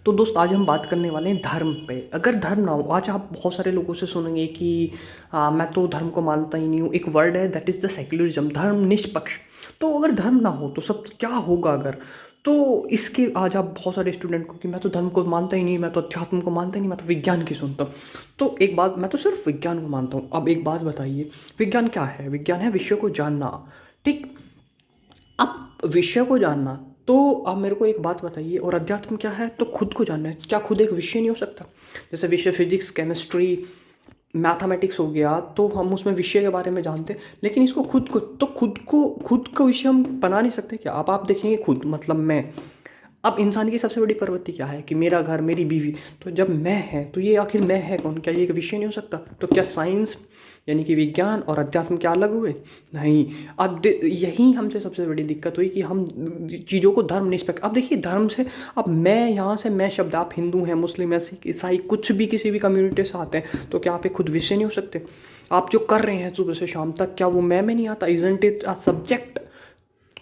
तो दोस्त आज हम बात करने वाले हैं धर्म पे। अगर धर्म ना हो, आज आप बहुत सारे लोगों से सुनेंगे कि मैं तो धर्म को मानता ही नहीं हूँ। एक वर्ड है दैट इज़ द सेक्युलरिज्म, धर्म निष्पक्ष। तो अगर धर्म ना हो तो सब क्या होगा अगर, तो इसके आज आप बहुत सारे स्टूडेंट को कि मैं तो धर्म को मानता ही नहीं, मैं तो अध्यात्म को मानता ही नहीं, मैं तो विज्ञान की सुनता हूँ। तो एक बात, मैं तो सिर्फ विज्ञान को मानता हूँ। अब एक बात बताइए, विज्ञान क्या है? विज्ञान है विश्व को जानना। ठीक। अब विषय को जानना, तो आप मेरे को एक बात बताइए, और अध्यात्म क्या है? तो खुद को जानना है। क्या खुद एक विषय नहीं हो सकता? जैसे विषय फिजिक्स, केमिस्ट्री, मैथमेटिक्स हो गया, तो हम उसमें विषय के बारे में जानते हैं, लेकिन इसको खुद को विषय हम बना नहीं सकते क्या? आप देखेंगे खुद, मतलब मैं। अब इंसान की सबसे बड़ी प्रवृत्ति क्या है कि मेरा घर, मेरी बीवी। तो जब मैं है तो ये आखिर मैं है कौन? क्या ये एक विषय नहीं हो सकता? तो क्या साइंस यानी कि विज्ञान और अध्यात्म क्या अलग हुए? नहीं। अब यही हमसे सबसे बड़ी दिक्कत हुई कि हम चीज़ों को धर्म निष्पक्ष। अब देखिए धर्म से, अब मैं यहाँ से मैं शब्द, आप हिंदू हैं, मुस्लिम हैं, सिख, ईसाई, कुछ भी किसी भी कम्युनिटी से आते हैं, तो क्या आप एक खुद विषय नहीं हो सकते? आप जो कर रहे हैं सुबह से शाम तक, क्या वो मैं में नहीं आता? Isn't it a subject?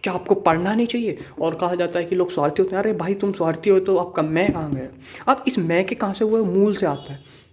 क्या आपको पढ़ना नहीं चाहिए? और कहा जाता है कि लोग स्वार्थी होते हैं। अरे भाई, तुम स्वार्थी हो तो आपका मैं कहाँ गया? अब इस मैं के कहाँ से हुआ? मूल से आता है।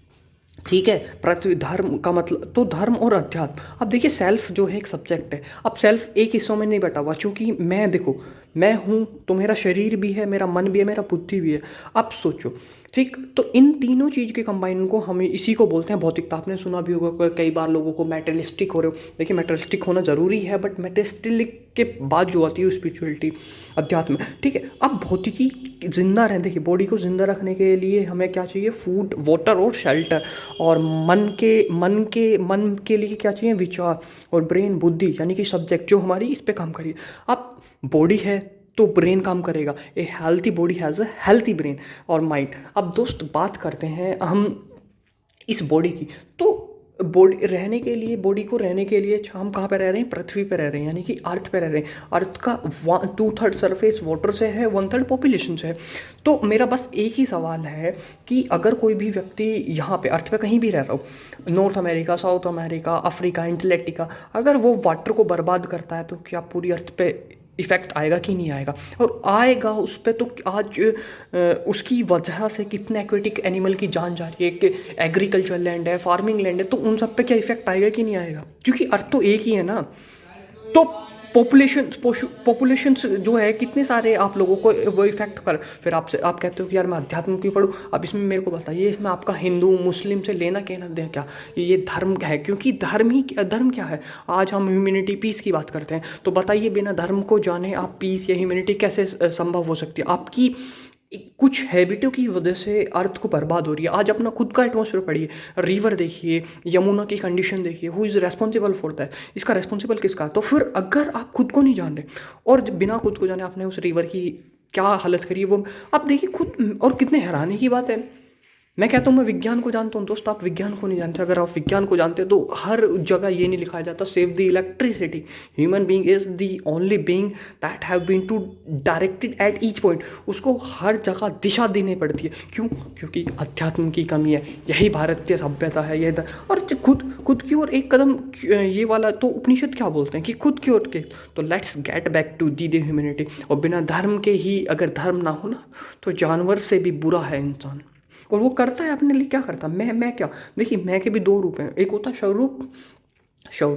ठीक है। पृथ्वी, धर्म का मतलब तो धर्म और अध्यात्म। अब देखिए सेल्फ जो है एक सब्जेक्ट है। अब सेल्फ एक हिस्सों में नहीं बटा हुआ, क्योंकि मैं, देखो मैं हूँ तो मेरा शरीर भी है, मेरा मन भी है, मेरा बुद्धि भी है। अब सोचो, ठीक, तो इन तीनों चीज़ के कंबाइन को हमें इसी को बोलते हैं भौतिकता। आपने सुना भी होगा कई बार लोगों को मेटेरियलिस्टिक हो रहे हो। देखिए मेटेरियलिस्टिक होना ज़रूरी है, बट मेटेरियलिस्टिक के बाद जो आती है स्पिरिचुअलिटी, अध्यात्म। ठीक है। अब भौतिकी जिंदा रहे, देखिए बॉडी को जिंदा रखने के लिए हमें क्या चाहिए? फूड, वाटर और शेल्टर। और मन के लिए क्या चाहिए? विचार। और ब्रेन, बुद्धि, यानी कि सब्जेक्ट जो हमारी इस पे काम करिए। अब बॉडी है तो ब्रेन काम करेगा। ए healthy body has a healthy brain और माइंड। अब दोस्त बात करते हैं हम इस बॉडी की, तो बॉडी रहने के लिए, बॉडी को रहने के लिए हम कहाँ पे रह रहे हैं? पृथ्वी पे रह रहे हैं, यानी कि अर्थ पे रह रहे हैं। अर्थ का 2/3 सरफेस वाटर से है, 1/3 पॉपुलेशन से है। तो मेरा बस एक ही सवाल है कि अगर कोई भी व्यक्ति यहाँ पे अर्थ पे कहीं भी रह रहा हो, North America, South America, Africa, Antarctica, अगर वो वाटर को बर्बाद करता है, तो क्या पूरी अर्थ पे इफ़ेक्ट आएगा कि नहीं आएगा? और आएगा उस पर, तो आज उसकी वजह से कितने एक्वेटिक एनिमल की जान जा रही है, कि एग्रीकल्चर लैंड है, फार्मिंग लैंड है, तो उन सब पे क्या इफेक्ट आएगा कि नहीं आएगा? क्योंकि अर्थ तो एक ही है ना। तो पॉपुलेशन जो है, कितने सारे आप लोगों को वो इफेक्ट कर, फिर आप कहते हो कि यार मैं अध्यात्म क्यों पढ़ूँ? अब इसमें मेरे को बताइए, इसमें आपका हिंदू मुस्लिम से लेना कहना दे क्या? ये धर्म है, क्योंकि धर्म क्या है? आज हम ह्यूमैनिटी, पीस की बात करते हैं, तो बताइए बिना धर्म को जाने आप पीस या ह्यूमैनिटी कैसे संभव हो सकती है? आपकी कुछ हैबिटों की वजह से अर्थ को बर्बाद हो रही है। आज अपना खुद का एटमॉस्फेयर पढ़िए, रिवर देखिए, यमुना की कंडीशन देखिए, who is responsible for that? इसका रेस्पॉन्सिबल किसका है? तो फिर अगर आप खुद को नहीं जान रहे, और बिना खुद को जाने आपने उस रिवर की क्या हालत करी है वो आप देखिए खुद। और कितने हैरानी की बात है, मैं कहता हूँ मैं विज्ञान को जानता हूँ दोस्त, आप विज्ञान को नहीं जानते। अगर आप विज्ञान को जानते तो हर जगह ये नहीं लिखा जाता save the electricity, human being is the only being that have been to directed at each point. उसको हर जगह दिशा देनी पड़ती है। क्यों? क्योंकि अध्यात्म की कमी है। यही भारतीय सभ्यता है ये और खुद की ओर एक कदम ये वाला। तो उपनिषद क्या बोलते हैं कि खुद की ओर के, तो let's get back to the humanity. और बिना धर्म के ही, अगर धर्म ना हो ना, तो जानवर से भी बुरा है इंसान। और वो करता है अपने लिए, क्या करता है? मैं क्या, देखिए मैं के भी दो रूप हैं। एक होता है स्वरूप,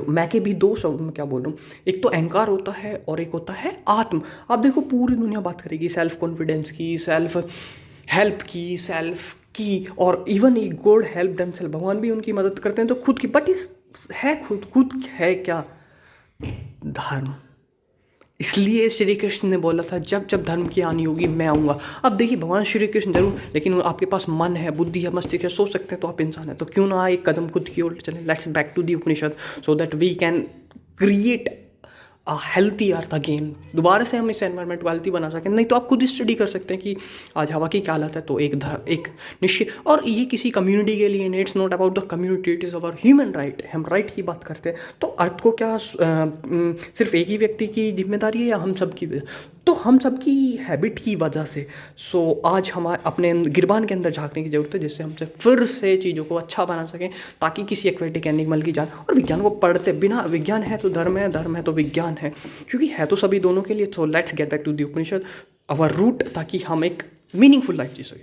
मैं के भी दो शब्द में क्या बोल रहा हूँ, एक तो अहंकार होता है और एक होता है आत्म। आप देखो पूरी दुनिया बात करेगी सेल्फ कॉन्फिडेंस की, सेल्फ हेल्प की, सेल्फ की, और इवन ई गॉड हेल्प देमसेल्फ, भगवान भी उनकी मदद करते हैं। तो खुद की, बट इस है खुद है क्या? धर्म। इसलिए श्री कृष्ण ने बोला था जब जब धर्म की हानि होगी मैं आऊँगा। अब देखिए भगवान श्री कृष्ण जरूर, लेकिन आपके पास मन है, बुद्धि है, मस्तिष्क है, सोच सकते हैं, तो आप इंसान है, तो क्यों ना एक कदम खुद की ओर चले। Let's back to the Upanishad so that we can create a healthy earth again. दोबारा से हम इस एनवायरनमेंट को हेल्थी बना सकें। नहीं तो आप खुद ही स्टडी कर सकते हैं कि आज हवा की क्या हालत है। तो एक निश्चित, और ये किसी कम्युनिटी के लिए नहीं, it's not about the community, it is our human right. हम राइट की बात करते हैं, तो अर्थ को क्या सिर्फ एक ही व्यक्ति की जिम्मेदारी है या हम सब की? तो हम सब की हैबिट की वजह से। सो आज हमारे अपने गिरबान के अंदर झांकने की ज़रूरत है, जिससे हमसे फिर से चीज़ों को अच्छा बना सकें, ताकि किसी एक्वेटिक एनिमल की जान। और विज्ञान को पढ़ते बिना, विज्ञान है तो धर्म है, धर्म है तो विज्ञान है, क्योंकि है तो सभी दोनों के लिए। So let's get back to the Upanishad, our root, ताकि हम एक मीनिंगफुल लाइफ जी सकें।